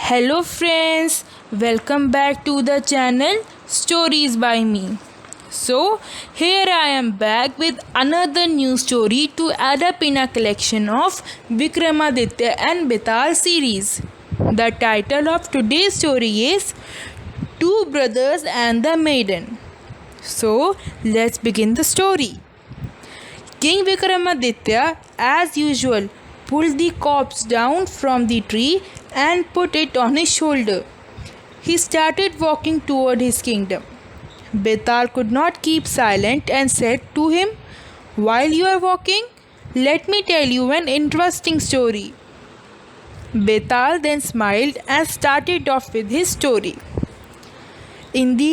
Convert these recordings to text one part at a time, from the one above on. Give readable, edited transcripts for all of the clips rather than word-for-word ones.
Hello friends, welcome back to the channel Stories by me. So, here I am back with another new story to add up in a collection of Vikramaditya and Baital series. The title of today's story is Two Brothers and the Maiden. So, let's begin the story. King Vikramaditya, as usual, pulled the corpse down from the tree and put it on his shoulder. He started walking toward his kingdom. Baital could not keep silent and said to him, "While you are walking, let me tell you an interesting story." Baital then smiled and started off with his story. In the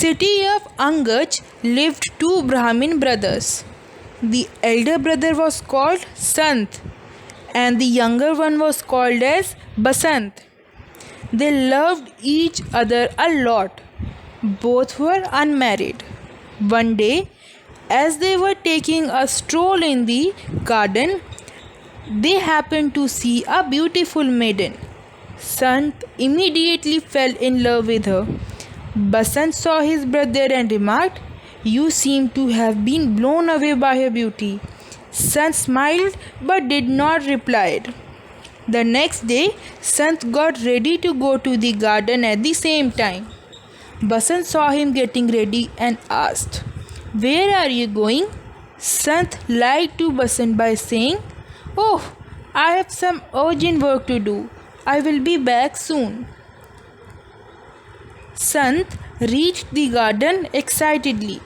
city of Angaj lived two Brahmin brothers. The elder brother was called Sant and the younger one was called as Basant. They loved each other a lot. Both were unmarried. One day, as they were taking a stroll in the garden, they happened to see a beautiful maiden. Sant immediately fell in love with her. Basant saw his brother and remarked, "You seem to have been blown away by her beauty." Sant smiled but did not reply. The next day, Sant got ready to go to the garden at the same time. Basant saw him getting ready and asked, "Where are you going?" Sant lied to Basant by saying, "Oh, I have some urgent work to do. I will be back soon." Sant reached the garden excitedly.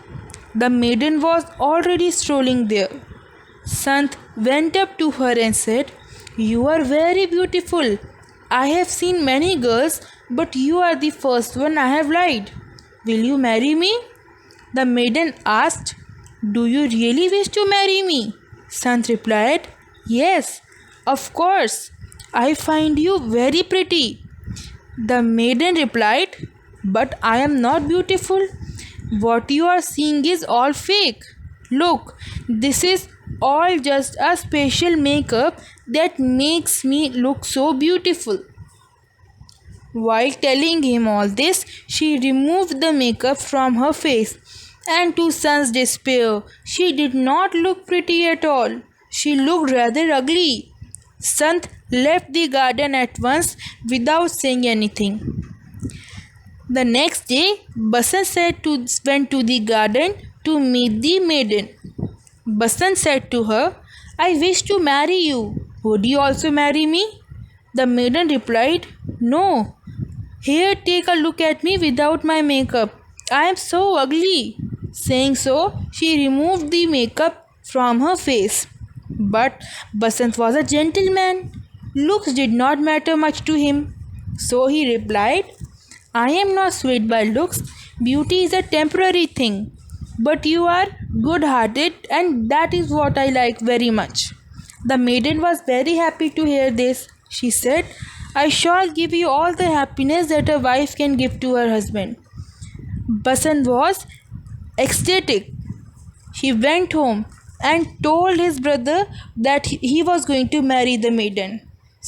The maiden was already strolling there. Sant went up to her and said, "You are very beautiful. I have seen many girls, but you are the first one I have liked. Will you marry me?" The maiden asked, "Do you really wish to marry me?" Sant replied, "Yes, of course. I find you very pretty." The maiden replied, "But I am not beautiful. What you are seeing is all fake. Look, this is all just a special makeup that makes me look so beautiful." While telling him all this, she removed the makeup from her face, and to Sant's despair, she did not look pretty at all. She looked rather ugly. Sant left the garden at once without saying anything. The next day, Basant went to the garden to meet the maiden. Basant said to her, "I wish to marry you. Would you also marry me?" The maiden replied, "No. Here, take a look at me without my makeup. I am so ugly." Saying so, she removed the makeup from her face. But Basant was a gentleman. Looks did not matter much to him. So he replied, "I am not swayed by looks. Beauty is a temporary thing. But you are good-hearted, and that is what I like very much." The maiden was very happy to hear this. She said, "I shall give you all the happiness that a wife can give to her husband." Basant was ecstatic. He went home and told his brother that he was going to marry the maiden.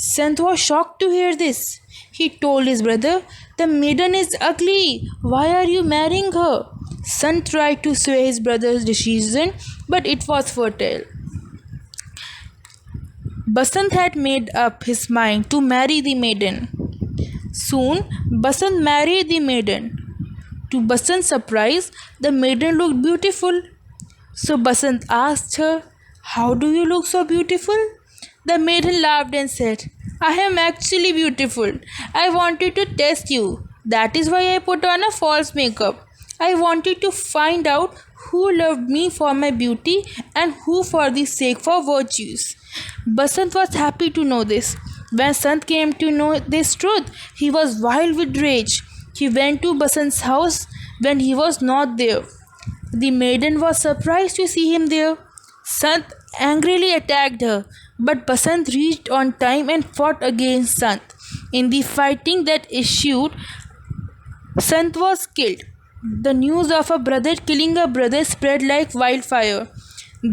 Sant was shocked to hear this. He told his brother, "The maiden is ugly. Why are you marrying her?" Sant tried to sway his brother's decision, but it was futile. Basant had made up his mind to marry the maiden. Soon, Basant married the maiden. To Basant's surprise, the maiden looked beautiful. So Basant asked her, "How do you look so beautiful?" The maiden laughed and said, "I am actually beautiful. I wanted to test you. That is why I put on a false makeup. I wanted to find out who loved me for my beauty and who for the sake of virtues." Basant was happy to know this. When Sant came to know this truth, he was wild with rage. He went to Basant's house when he was not there. The maiden was surprised to see him there. Sant angrily attacked her, but Basant reached on time and fought against Sant. In the fighting that ensued, Sant was killed. The news of a brother killing a brother spread like wildfire.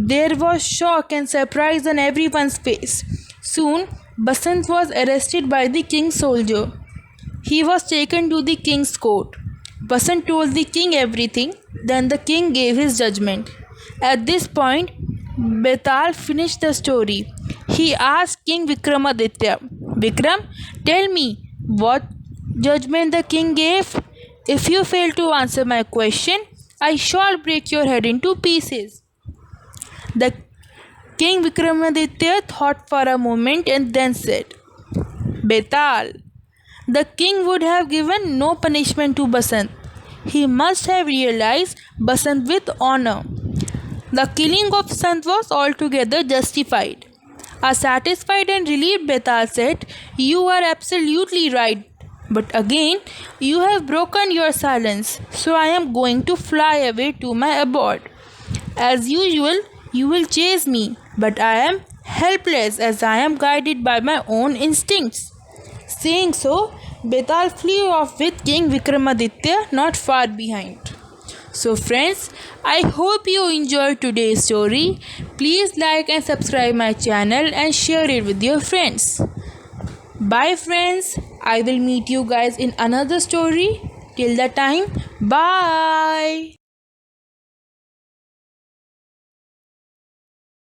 There was shock and surprise on everyone's face. Soon, Basant was arrested by the king's soldier. He was taken to the king's court. Basant told the king everything. Then the king gave his judgment. At this point, Baital finished the story. He asked King Vikramaditya, Vikram, tell me what judgment the king gave? If you fail to answer my question, I shall break your head into pieces. The King Vikramaditya thought for a moment and then said, Baital, the king would have given no punishment to Basant. He must have realized Basant with honor. The killing of Sant was altogether justified. A satisfied and relieved Baital said, You are absolutely right. But again, you have broken your silence, so I am going to fly away to my abode. As usual, you will chase me, but I am helpless as I am guided by my own instincts. Saying so, Baital flew off with King Vikramaditya not far behind. So friends, I hope you enjoyed today's story. Please like and subscribe my channel and share it with your friends. Bye friends. I will meet you guys in another story. Till the time, bye.